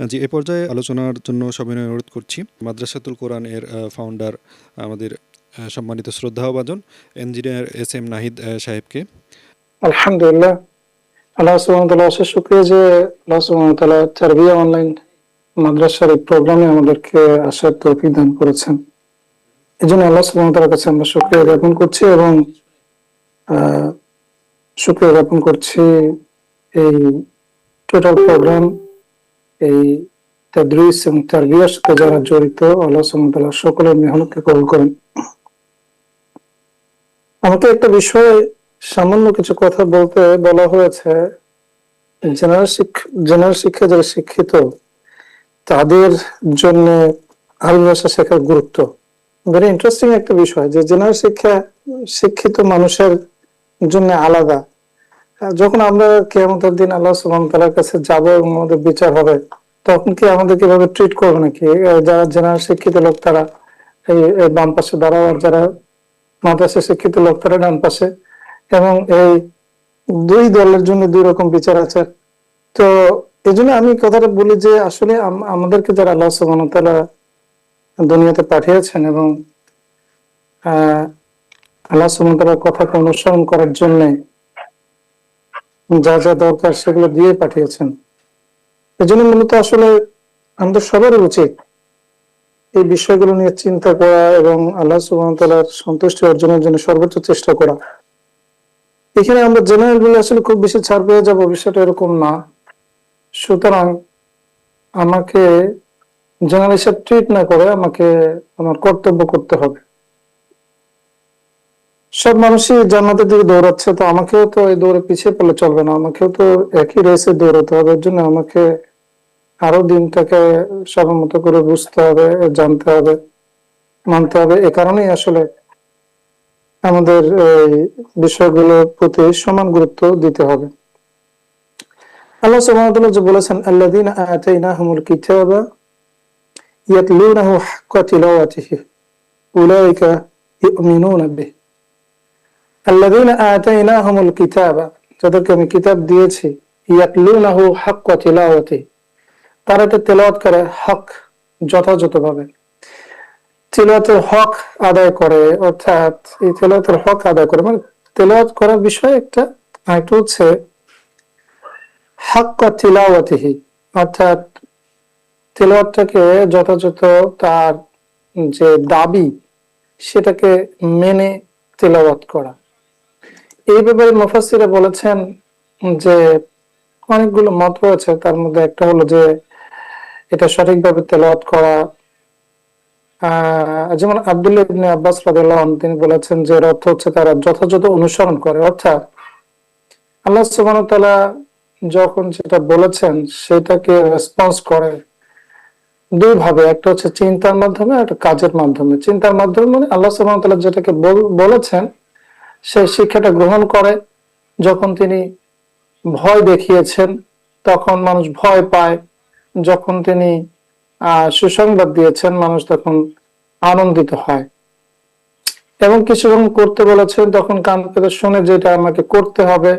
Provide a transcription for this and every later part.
জি, এ পর্যায়ে আলোচনার জন্য সবিনয় অনুরোধ করছি মাদ্রাসাতুল কোরআন এর ফাউন্ডার আমাদের সম্মানিত শ্রদ্ধাভাজন ইঞ্জিনিয়ার এস এম নাহিদ সাহেবকে। আলহামদুলিল্লাহ, আল্লাহ সুবহানাহু ওয়া তাআলা অশেষ শুকরিয়া যে আল্লাহ সুবহানাহু ওয়া তাআলা তারবিয়া অনলাইন মাদ্রাসার এই প্রোগ্রামে আমাদেরকে আসার তৌফিক দান করেছেন। এজন্য আল্লাহ সুবহানাহু ওয়া তাআলার কাছে আমরা শুকরিয়া জ্ঞাপন করছি এবং শুকরিয়া জ্ঞাপন করছি এই টোটাল প্রোগ্রাম, এই তাদরিস এবং তারবিয়ার সাথে যারা জড়িত, আল্লাহ সুবহানাহু ওয়া তাআলা সকলের মেহনতকে কবুল করেন। আমাকে একটা বিষয়ে সামান্য কিছু কথা বলতে বলা হয়েছে। জেনারেল শিক্ষা যারা শিক্ষিত তাদের জন্য আরবি ভাষা শেখার গুরুত্ব ভেরি ইন্টারেস্টিং একটা বিষয়, যে জেনারেল শিক্ষা শিক্ষিত মানুষের জন্য আলাদা। যখন আমরা কিয়ামতের দিন আল্লাহ সুবহানাহু ওয়া তাআলার কাছে যাব এবং আমাদের বিচার হবে, তখন কি আমাদের কিভাবে ট্রিট করবে নাকি? যারা জেনারেল শিক্ষিত লোক তারা এই বাম পাশে দাঁড়াও, আর যারা মাদ্রাসা শিক্ষিত লোক তারা ডান পাশে, এবং এই দুই দলের জন্য দুই রকম বিচার আছে। তো এই জন্য আমি কথাটা বলি যে আসলে আমাদেরকে যারা আল্লাহ সুবহানাহু ওয়া তাআলা দুনিয়াতে পাঠিয়েছেন এবং আল্লাহ সুবহানাহু ওয়া তাআলার কথাকে অনুসরণ করার জন্য যা যা দরকার সেগুলো দিয়ে পাঠিয়েছেন। এই জন্য মূলত আসলে আমাদের সবারই উচিত এই বিষয়গুলো নিয়ে চিন্তা করা এবং আল্লাহ সুবহানাহু ওয়া তাআলার সন্তুষ্টি অর্জনের জন্য সর্বোচ্চ চেষ্টা করা। এখানে আমরা জেনারেল বলে আসলে খুব বেশি ছাড় পেয়ে যাবো, বিষয়টা এরকম না। সুতরাং আমাকে জেনারেল হিসাব ট্রিট না করে আমাকে আমার কর্তব্য করতে হবে। সব মানুষই জান্নাতের দিকে দৌড়াচ্ছে, তো আমাকেও তো এই দৌড়ে পিছিয়ে পড়লে চলবে না, আমাকেও তো একই রেসে দৌড়াতে হবে। এর জন্য আমাকে আরো দিনটাকে সবার মতো করে বুঝতে হবে, জানতে হবে, মানতে হবে। এ কারণেই আসলে আমাদের এই বিষয়গুলোর প্রতি সমান গুরুত্ব দিতে হবে। আল্লাহ সুবহানাহু ওয়া তাআলা যে বলেছেন, আল্লাযীনা আতাইনাহুমুল কিতাবা ইয়াতলুনাহু হাক্কা তিলাওয়াতিহি উলাইকা ইউমিনুনা বিহি। আল্লাযীনা আতাইনাহুমুল কিতাবা, যাদেরকে আমি কিতাব দিয়েছি, ইয়াতলুনাহু হাক্কা তিলাওয়াতিহি, তারা এটা তেলাওয়াত করে হক যথাযথভাবে, তিলাওয়াতের হক আদায় করে। অর্থাৎ এই তিলাওয়াতের হক আদায় করে মানে তেলাওয়াত করার বিষয় একটা, আরেকটা হচ্ছে হাক্কা তিলাওয়াতিহি, অর্থাৎ তেলাওয়াতটাকে যথাযথ তার যে দাবি সেটাকে মেনে তেলাওয়াত করা। এই ব্যাপারে মুফাসসিররা বলেছেন যে অনেকগুলো মত রয়েছে, তার মধ্যে একটা হলো যে এটা সঠিকভাবে তেলাওয়াত করা। যেমন আব্দুল্লাহ ইবনে আব্বাস রাদিয়াল্লাহু আনহু তিনি বলেছেন যে এর অর্থ হচ্ছে তারা যথাযথ অনুসরণ করে, অর্থাৎ আল্লাহ সুবহানাহু ওয়া তাআলা যখন যেটা বলেছেন সেটাকে রেসপন্স করে দুই ভাবে, একটা হচ্ছে চিন্তার মাধ্যমে, একটা কাজের মাধ্যমে। চিন্তার মাধ্যমে মানে আল্লাহ সুবহানাহু ওয়া তাআলা যেটাকে বলেছেন সেই শিক্ষাটা গ্রহণ করে। যখন তিনি ভয় দেখিয়েছেন তখন মানুষ ভয় পায়, যখন তিনি সুসংবাদ দিয়েছেন মানুষ তখন আনন্দিত হয়, এবং কিছু যখন করতে বলেছেন তখন কান পেতে শুনে যেটা আমাকে করতে হবে,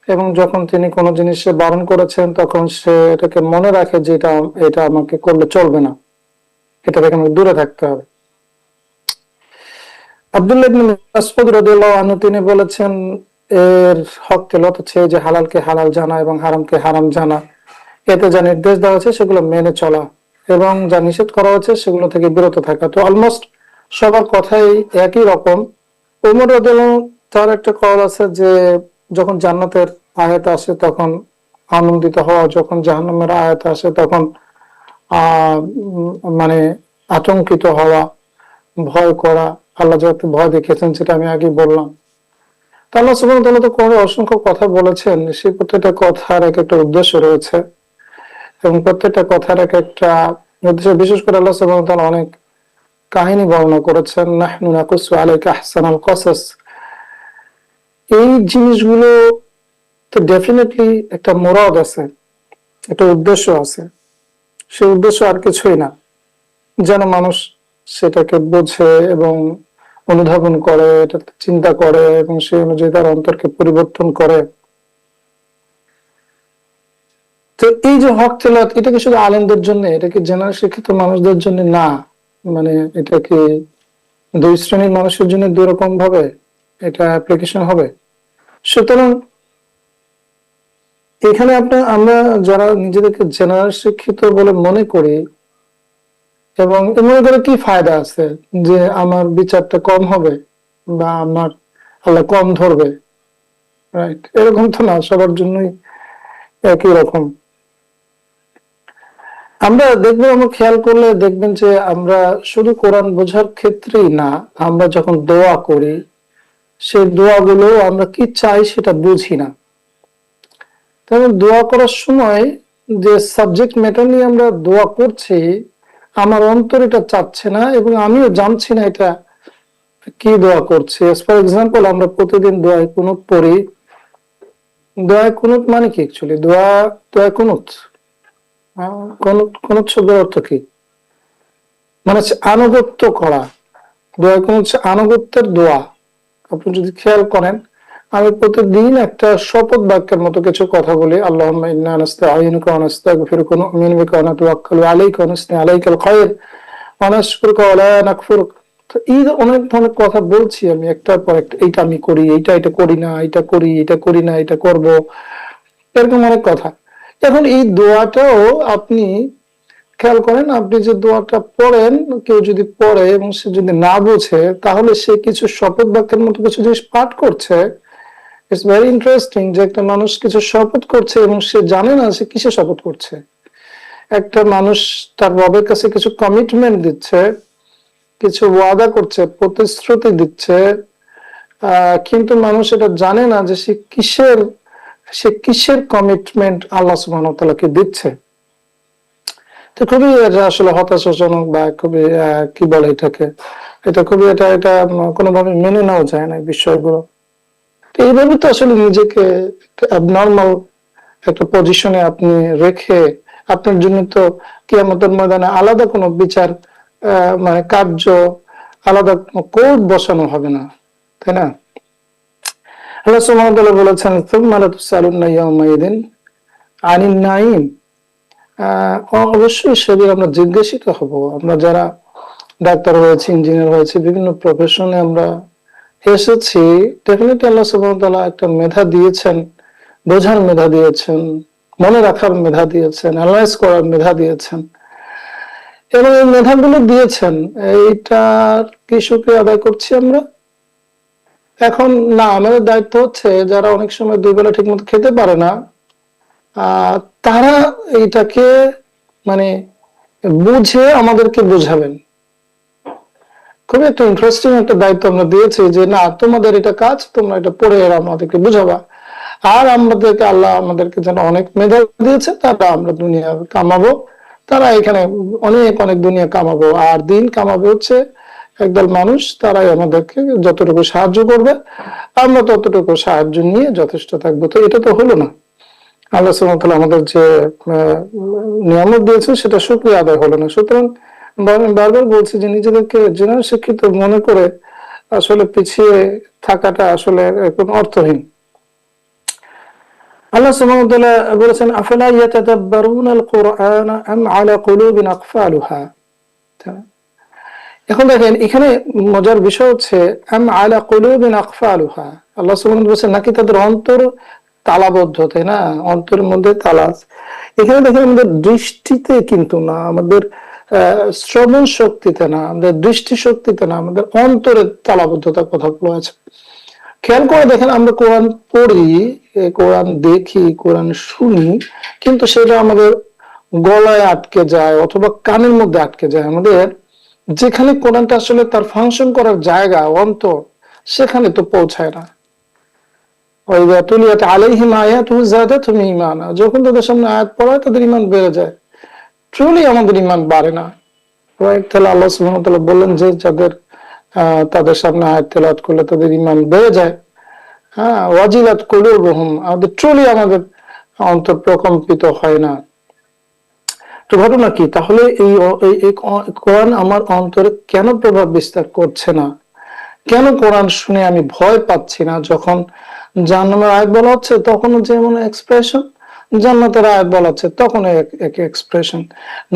এবং যখন তিনি কোনো জিনিসে বারণ করেছেন তখন সে এটাকে মনে রাখে যে এটা আমাকে করলে চলবে না, এটা থেকে আমাকে দূরে থাকতে হবে। আব্দুল্লাহ ইবনে মাসউদ রাদিয়াল্লাহু আনহু তিনি বলেছেন এর হক তেলাওয়াত হচ্ছে যে হালালকে হালাল জানা এবং হারামকে হারাম জানা, এতে যা নির্দেশ দেওয়া আছে সেগুলো মেনে চলা এবং যা নিষেধ করা হচ্ছে সেগুলো থেকে বিরত থাকা। তো অলমোস্ট সবার কথাই একই রকম। ওমর রাদিয়াল্লাহু তার একটা কল আছে যে যখন জান্নাতের আয়াত আসে তখন আনন্দিত হওয়া, যখন জাহান্নামের আয়াত আসে তখন মানে আতঙ্কিত হওয়া, ভয় করা। আল্লাহ যাতে ভয় দেখিয়েছেন সেটা আমি আগে বললাম। তো আল্লাহ সুবহানাহু ওয়া তাআলা তো কোন অসংখ্য কথা বলেছেন, সেই প্রত্যেকটা কথার এক একটা উদ্দেশ্য রয়েছে এবং প্রত্যেকটা কথার এক একটা উদ্দেশ্য। বিশেষ করে আল্লাহ সুবহানাহু ওয়া তাআলা অনেক কাহিনী বর্ণনা করেছেন, নাহনু নাকুসু আলাইকা আহসানাল কসাস। এই জিনিসগুলো তো ডেফিনেটলি একটা মুরাদ আছে, একটা উদ্দেশ্য আছে। সেই উদ্দেশ্য আর কিছুই না, যেন মানুষ সেটাকে বোঝে এবং অনুধাবন করে, এটা চিন্তা করে এবং সেই অনুযায়ী তার অন্তরকে পরিবর্তন করে। তো এই যে হক তেলাওয়াত, এটা কি শুধু আলেমদের জন্য, এটা কি জেনারেল শিক্ষিত মানুষদের জন্য না, মানে এটা কি দুই শ্রেণীর মানুষের জন্য দুই রকম ভাবে এটা অ্যাপ্লিকেশন হবে? সুতরাং এখানে আমরা যারা নিজেদেরকে জেনারেল শিক্ষিত বলে মনে করি এবং মনে করে কি ফায়দা আছে যে আমার বিচারটা কম হবে বা আমার আল্লাহ কম ধরবে, রাইট? এরকম তো না, সবার জন্যই একই রকম। আমরা দেখবেন, আমরা খেয়াল করলে দেখবেন যে আমরা শুধু কোরআন বোঝার ক্ষেত্রেই না, আমরা যখন দোয়া করি সেই দোয়াগুলো আমরা কি চাই সেটা বুঝি না। তেমন দোয়া করার সময় যে সাবজেক্ট ম্যাটার নিয়ে আমরা দোয়া করছি, আমার অন্তর এটা চাচ্ছে না এবং আমিও জানছি না এটা কি দোয়া করছি। ফর এক্সাম্পল, আমরা প্রতিদিন দোয়ায় কুনুত পড়ি। দোয়ায় কুনুত মানে কি অ্যাকচুয়ালি? দোয়ায় কুনুত, কুনুত কুনুত শব্দের অর্থ কি? মানে হচ্ছে আনুগত্য করা। দোয়া কুনুত হচ্ছে আনুগত্যের দোয়া। আপনি যদি খেয়াল করেন, আমি প্রতিদিন একটা শপথ বাক্যের মতো কিছু কথা বলি, আল্লাহুম্মা ইন্না নাস্তাঈনুকা ওয়া নাস্তাগফিরুকা ওয়া নু'মিনু বিকা ওয়া নাতাওয়াক্কালু আলাইকা ওয়া নুসনি আলাইকাল খায়র ওয়া নাশকুরুকা ওয়া লা নাকফুরুকা। তো এই যে অনেক ধরনের কথা বলছি আমি একটার পর একটা, এইটা আমি করি, এটা করি না, এটা করি, এটা করি না, এটা করব, এরকম অনেক কথা। এখন এই দোয়াটাও আপনি খেয়াল করেন, আপনি যে দোয়াটা পড়েন, কেউ যদি পড়ে এবং সে যদি না বোঝে, তাহলে সে কিছু শপথ বাক্যের মতো কিছু জিনিস পাঠ করছে। ইটস ভেরি ইন্টারেস্টিং যে একটা মানুষ কিছু শপথ করছে এবং সে জানে না সে কিসে শপথ করছে। একটা মানুষ তার রবের কাছে কিছু কমিটমেন্ট দিচ্ছে, কিছু ওয়াদা করছে, প্রতিশ্রুতি দিচ্ছে, কিন্তু মানুষ এটা জানে না যে সে কিসের কমিটমেন্ট আল্লাহ সুবহানাহু ওয়া তাআলাকে দিচ্ছে। তো খুবই এটা আসলে হতাশাজনক বা খুবই কি বলে এটাকে, এটা খুবই এটা কোনোভাবে মেনে নেওয়া যায় না এই বিষয়গুলো। তো এইভাবে তো আসলে নিজেকে অ্যাবনর্মাল একটা পজিশনে আপনি রেখে, আপনার জন্য তো কিয়ামতের ময়দানে আলাদা কোনো বিচার মানে কার্য, আলাদা কোনো কোড বসানো হবে না, তাই না? আল্লাহ সুবহানাহু ওয়া তাআলা বলেছেন, সুম্মা লাতুসআলুন্না ইয়াওমাইযিন আনিন নাঈম। অবশ্যই সেদিন আমরা জিজ্ঞাসিত হব। আমরা যারা ডাক্তার হয়েছে, ইঞ্জিনিয়ার হয়েছে, বিভিন্ন প্রফেশনে আমরা এসেছি, ডেফিনেটলি আল্লাহ সুবহানাহু ওয়া তাআলা একটা মেধা দিয়েছেন, বোঝার মেধা দিয়েছেন, মনে রাখার মেধা দিয়েছেন, অ্যানালাইজ করার মেধা দিয়েছেন, এবং এই মেধাগুলো দিয়েছেন, এইটার কি শুকরিয়া আদায় করছি আমরা? এখন না, আমাদের দায়িত্ব হচ্ছে যারা অনেক সময় দুই বেলা ঠিক মতো খেতে পারে না, তারা এইটাকে মানে বুঝে আমাদেরকে বোঝাবেন। খুবই একটা ইন্টারেস্টিং একটা দায়িত্ব আমরা দিয়েছি যে না, তোমাদের এটা কাজ, তোমরা এটা পড়ে আমাদেরকে বুঝাবা। আর আল্লাহ আমাদেরকে যেন অনেক মেধা দিয়েছে, তারা আমরা দুনিয়া কামাবো, তারা এখানে অনেক অনেক দুনিয়া কামাবো, আর দিন কামাবে হচ্ছে একদল মানুষ, তারাই আমাদেরকে যতটুকু সাহায্য করবে, আমরা ততটুকু সাহায্য নিয়ে যথেষ্ট থাকবো। তো এটা তো হলো না, আল্লাহ সুবহানাহু ওয়া তাআলা আমাদের যে নিয়ামত দিয়েছেন সেটা শুকরিয়া আদায় হলো না। সুতরাং বারবার বলছি যে নিজেদেরকে জেনারেল শিক্ষিত মনে করে আসলে পিছিয়ে থাকাটা আসলে কোনো অর্থহীন। আল্লাহ সুবহানাহু ওয়া তাআলা বলেছেন, আফালা ইয়াতাদাব্বারুনাল কুরআন আম আলা কুলুবিন আকফালুহা। এখন দেখেন, এখানে মজার বিষয় হচ্ছে আম আলা কুলুবিন আকফালুহা, আল্লাহ সুবহানাহু ওয়া তাআলা বলেছেন নাকি তাদের অন্তর তালাবদ্ধ, তাই না? অন্তরের মধ্যে তালা। এখানে দেখেন আমাদের দৃষ্টিতে কিন্তু না, আমাদের শ্রবণ শক্তিতে না, আমাদের দৃষ্টি শক্তিতে না, আমাদের অন্তরের তালাবদ্ধতার কথা বলা আছে। খেয়াল করে দেখেন, আমরা কোরআন পড়ি, কোরআন দেখি, কোরআন শুনি, কিন্তু সেটা আমাদের গলায় আটকে যায় অথবা কানের মধ্যে আটকে যায়। আমাদের যেখানে কোরআনটা আসলে তার ফাংশন করার জায়গা, অন্তর, সেখানে তো পৌঁছায় না। যখন তাদের সামনে আয়াত পড়া হয় তাদের ইমান বেড়ে যায়। ট্রুলি আমাদের ইমান বাড়ে না। তাহলে আল্লাহ সুবহানাহু ওয়া তাআলা বললেন যে যাদের তাদের সামনে আয়াত তেলাওয়াত করলে তাদের ইমান বেড়ে যায়, ওয়াজিলাত কুলুবুহুম, আমাদের ট্রুলি আমাদের অন্তর প্রকম্পিত হয় না। তো ঘটনা কি তাহলে? এই কোরআন আমার অন্তরে কেন প্রভাব বিস্তার করছে না? কেন কোরআন শুনে আমি ভয় পাচ্ছি না? যখন জাহান্নামের আয়াত বলা হচ্ছে তখন যেমন এক্সপ্রেশন, জান্নাতের আয়াত বলা হচ্ছে, তখন এক এক্সপ্রেশন।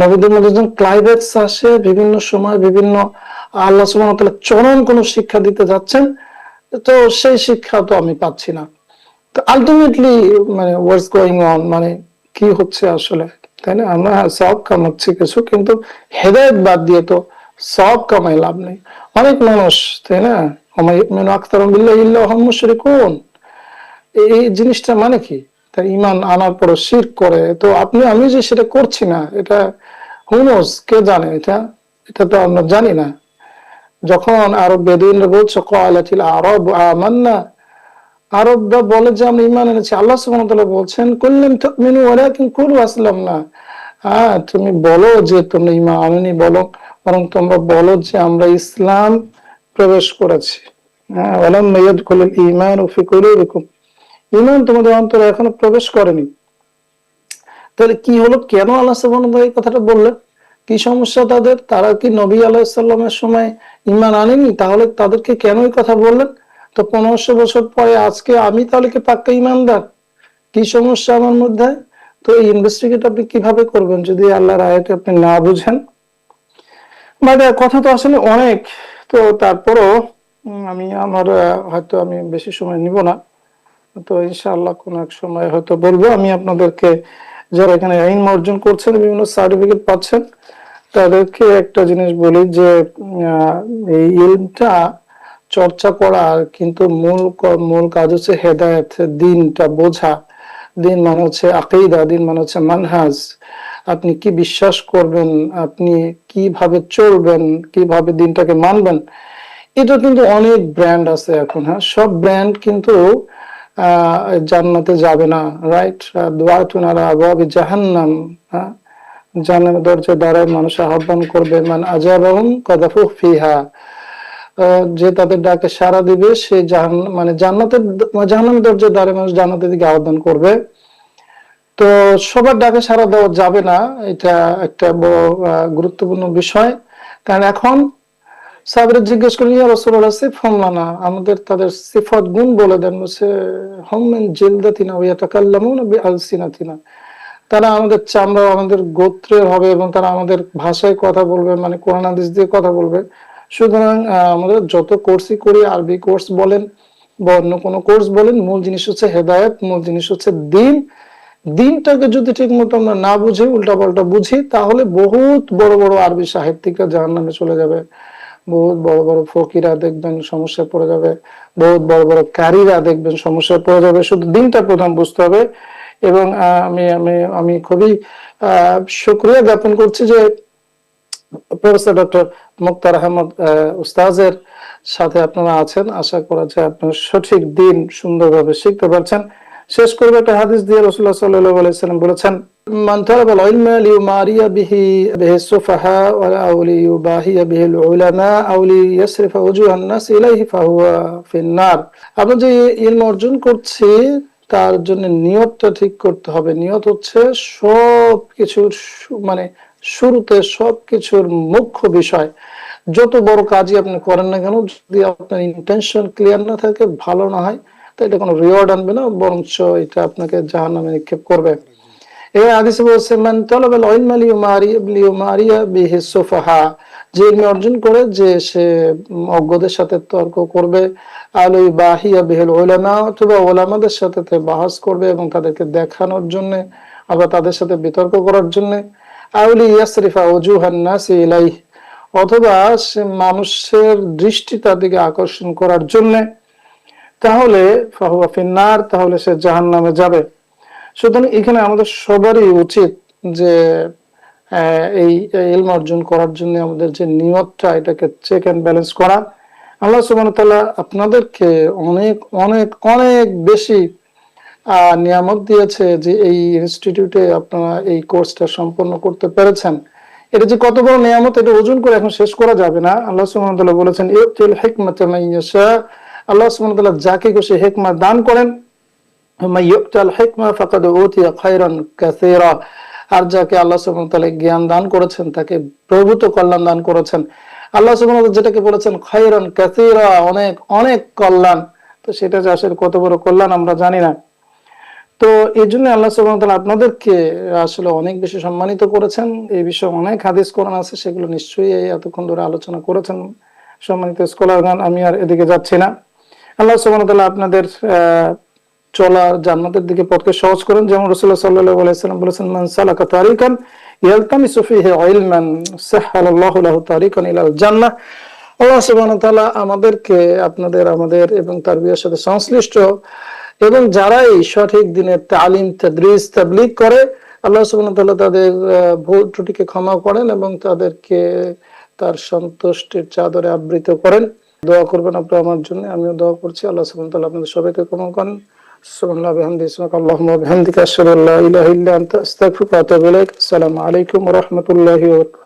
নবীদের মধ্যে যখন ক্লাইম্যাক্স আসে, বিভিন্ন সময় বিভিন্ন আল্লাহ সুবহানাহু ওয়া তাআলা চরম কোন শিক্ষা দিতে যাচ্ছেন, তো সেই শিক্ষা তো আমি পাচ্ছি না। তো আলটিমেটলি মানে হোয়াটস গোয়িং অন, মানে কি হচ্ছে আসলে, তাই না? আমরা সব কামাচ্ছি কিছু, কিন্তু হেদায়েত বাদ দিয়ে তো সব কামাই লাভ নেই। অনেক মানুষ, তাই না, ওমাইয়ুমিনু আকতারুহুম বিল্লাহি ইল্লা ওয়া হুম মুশরিকুন, এই জিনিসটা মানে কি? তার ঈমান আনার পর শিরক করে। তো আপনি আমি যে সেটা করছি না, এটা হু নোস, কে জানে? এটা এটা তো আমরা জানি না। যখন আরব বেদুইনরা বলছে ক্বালাতিল আরাব আমান্না, আরবরা বলে যে আমরা ঈমান এনেছি, আল্লাহ সুবহানাহু ওয়া তাআলা বলছেন কুল্লাম তুমিনু ওয়ালাকিন কুলু আসলামনা। হ্যাঁ, তুমি বলো যে তোমরা ঈমান আনোনি, বলো, বরং তোমরা বলো যে আমরা ইসলাম প্রবেশ করেছি। হ্যাঁ, ওয়ালাম্মা ইয়াদখুলুল ঈমানু ফি কুলুবিকুম, ঈমান তোমাদের অন্তরে এখনো প্রবেশ করেনি। তাহলে কি হলো, কেন আল্লাহ সুবহানাহু ওয়া তাআলা এই কথাটা বললেন? কি সমস্যা তাদের? তারা কি নবী আলাইহিস সালামের সময় ঈমান আনেনি? তাহলে তাদেরকে কেন এই কথা বললেন? তো 1500 বছর পরে আজকে আমি তাহলে কি পাক্কা ঈমানদার? কি সমস্যা আমার মধ্যে? তো এই ইনভেস্টিগেট আপনি কিভাবে করবেন যদি আল্লাহর আয়াতে আপনি না বুঝেন? বাট কথা তো আসলে অনেক। তো তারপরও আমি আমার হয়তো আমি বেশি সময় নিব না। তো ইনশাআল্লাহ কোন এক সময় হয়তো বলবো। আমি আপনাদেরকে, যারা এখানে ইলম অর্জন করছেন, বিভিন্ন সার্টিফিকেট পাচ্ছেন, তাদেরকে একটা জিনিস বলি যে এই ইলমটা চর্চা করার কিন্তু মূল কাজ হচ্ছে হেদায়েত, দিনটা বোঝা। দিন মানে হচ্ছে আকীদা, দিন মানে হচ্ছে মানহাজ। আপনি কি বিশ্বাস করবেন, আপনি কিভাবে চলবেন, কিভাবে দিনটাকে মানবেন। এটা কিন্তু অনেক ব্র্যান্ড আছে এখন, হ্যাঁ, সব ব্র্যান্ড কিন্তু জান্নাতে যাবে না, রাইট? দুআতুন আলা আবওয়াবি জাহান্নাম, হ্যাঁ, জান্নাতের দরজায় দাঁড়ায় মানুষ আহ্বান করবে, মান আজাবাহুম কাযাফু ফিহা, যে তাদের ডাকে সাড়া দিবে সে মানে জাহান্নামের দরজায় দাঁড়ায় মানুষ জান্নাতের দিকে আহ্বান করবে। তো সবার ডাকে সাড়া দেওয়া যাবে না, এটা একটা বড় গুরুত্বপূর্ণ বিষয়। কারণ এখন সাহাবীরা জিজ্ঞেস করলেন, ইয়া রাসূলুল্লাহ সিফহুম লানা, আমাদের তাদের সিফাত গুণ বলে দেন। বলছে হুম মিন জিলদাতিনা ওয়া ইয়াতাকাল্লামুনা বিআলসিনাতিনা, তারা আমাদের চামড়া, আমাদের গোত্রের হবে এবং তারা আমাদের ভাষায় কথা বলবে, মানে কোরআন হাদিস দিয়ে কথা বলবে। সুতরাং আমাদের যত কোর্সই করি, আরবি কোর্স বলেন বা অন্য কোনো কোর্স বলেন, মূল জিনিস হচ্ছে হেদায়েত, মূল জিনিস হচ্ছে দিন। দিনটাকে যদি ঠিক মতো আমরা না বুঝি, উল্টাপাল্টা বুঝি, তাহলে বহুত বড় বড় আরবি সাহিত্যিকরা জাহান্নামে চলে যাবে, বহুত বড় বড় ফকিরা দেখবেন সমস্যায় পড়ে যাবে, বহুত বড় বড় কারীরা দেখবেন সমস্যায় পড়ে যাবে। শুধু দিনটা প্রথম বুঝতে হবে। এবং আমি আমি আমি খুবই শুকরিয়া জ্ঞাপন করছি যে প্রফেসর ডক্টর মুক্তার আহমদ উস্তাজের সাথে আপনারা আছেন। আশা করা যায় আপনারা সঠিক দিন সুন্দরভাবে শিখতে পারছেন। শেষ করবে একটা হাদিস দিয়ে। রাসূলুল্লাহ সাল্লাল্লাহু আলাইহি সাল্লাম বলেছেন, মান তালাবাল ইলমা লিয়ুমারিয়া বিহি সুফাহা আও লিয়ুবাহিয়া বিহিল উলামা আও লিয়াসরিফা ওয়ুজুহান নাস ইলাইহি ফাহুয়া ফিন্নার। আমরা যে ইলম অর্জন করছি তার জন্য নিয়তটা ঠিক করতে হবে। নিয়ত হচ্ছে সবকিছুর মানে শুরুতে, সবকিছুর মুখ্য বিষয়। যত বড় কাজই আপনি করেন না কেন, যদি আপনার ইন্টেনশন ক্লিয়ার না থাকে, ভালো না হয়, তো এটা কোনো রিওয়ার্ড আনবে না, বরঞ্চ এটা আপনাকে জাহান্নামে নিক্ষেপ করবে। এই হাদিসে বলছে, মান তালাবাল ইলমা লিয়ুমারিয়া বিহি সুফাহা, যে ইলম অর্জন করে যে সে অজ্ঞদের সাথে তর্ক করবে, আলো বাহিয়া বিহিল উলামা, অথবা উলামাদের সাথে বাহাস করবে এবং তাদেরকে দেখানোর জন্য, আবার তাদের সাথে বিতর্ক করার জন্য, আউলি ইয়াসরিফা ওয়ুজুহান নাস ইলাইহি, অথবা সে মানুষের দৃষ্টি তার দিকে আকর্ষণ করার জন্য, তাহলে ফাহুয়া ফিন্নার, তাহলে সে জাহান্নামে যাবে। সুতরাং এখানে আমাদের সবারই উচিত যে এই ইলম অর্জন করার জন্য আমাদের যে নিয়তটা, এটাকে চেক এন্ড ব্যালেন্স করা। আল্লাহ সুবহানাহু ওয়া তাআলা আপনাদেরকে অনেক অনেক অনেক বেশি নিয়ামত দিয়েছে যে এই ইনস্টিটিউটে আপনারা এই কোর্সটা সম্পন্ন করতে পেরেছেন। এটা যে কত বড় নিয়ামত, এটা ওজন করে এখন শেষ করা যাবে না। আল্লাহ সুবহানাহু ওয়া তাআলা বলেছেন, ইউতিল হিকমাতা মান ইয়াশা, আল্লাহ সুবহানাহু ওয়া তাআলা যাকে খুশি হিকমত দান করেন। মাইয়ুতাল হিকমা ফাকাদ উতিয়া খায়রান কাসীরা, আর যাকে আল্লাহ সুবহানাহু ওয়া তাআলা জ্ঞান দান করেছেন তাকে প্রভূত কল্যাণ দান করেছেন। আল্লাহ সুবহানাহু ওয়া তাআলা যেটাকে বলেছেন খায়রান কাসীরা, অনেক অনেক কল্যাণ, তো সেটা যে আসলে কত বড় কল্যাণ আমরা জানি না। তো এই জন্য আল্লাহ সুবহানাহু ওয়া তাআলা আপনাদেরকে আসলে অনেক বেশি সম্মানিত করেছেন। এই বিষয়ে অনেক হাদিস কোরআন আছে, সেগুলো নিশ্চয়ই এই এতক্ষণ ধরে আলোচনা করেছেন সম্মানিত স্কলারগণ। আমি আর এদিকে যাচ্ছি না। আল্লাহ সুবহানাহু ওয়া তাআলা আপনাদের চলা জান্নাতের দিকে পথকে সহজ করেন। যেমন রাসূলুল্লাহ সাল্লাল্লাহু আলাইহি ওয়াসাল্লাম বলেছেন, মান সালাকা তারিকান ইয়ালতামিসু ফিহি ইলমান সাহহালাল্লাহু লাহু তারিকান ইলাল জান্নাহ। আল্লাহ সুবহানাহু ওয়া তাআলা আমাদেরকে, আপনাদের, আমাদের এবং তারবিয়ার সাথে সংশ্লিষ্ট এবং যারা এই সঠিক দিনের তালিম, তাদরিস, তাবলীগ করে, আল্লাহ সুবহানাহু ওয়া তাআলা তাদের ভুল ত্রুটিকে ক্ষমা করেন এবং তাদেরকে তার সন্তুষ্টির চাদরে আবৃত করেন। দোয়া করবেন আপনারা আমার জন্য, আমিও দোয়া করছি। আল্লাহ সুবহানাহু ওয়া তাআলা আপনাদের সবাইকে ক্ষমা করেন। সুবহানাল্লাহি ওয়া বিহামদিহি, সুবহানাল্লাহি ওয়া বিহামদিহি, আশহাদু আল্লা ইলাহা ইল্লা আনতা, আস্তাগফিরুকা ওয়া আতুবু ইলাইক। আসসালামু আলাইকুম ওয়া রাহমাতুল্লাহি ওয়া বারাকাতুহু।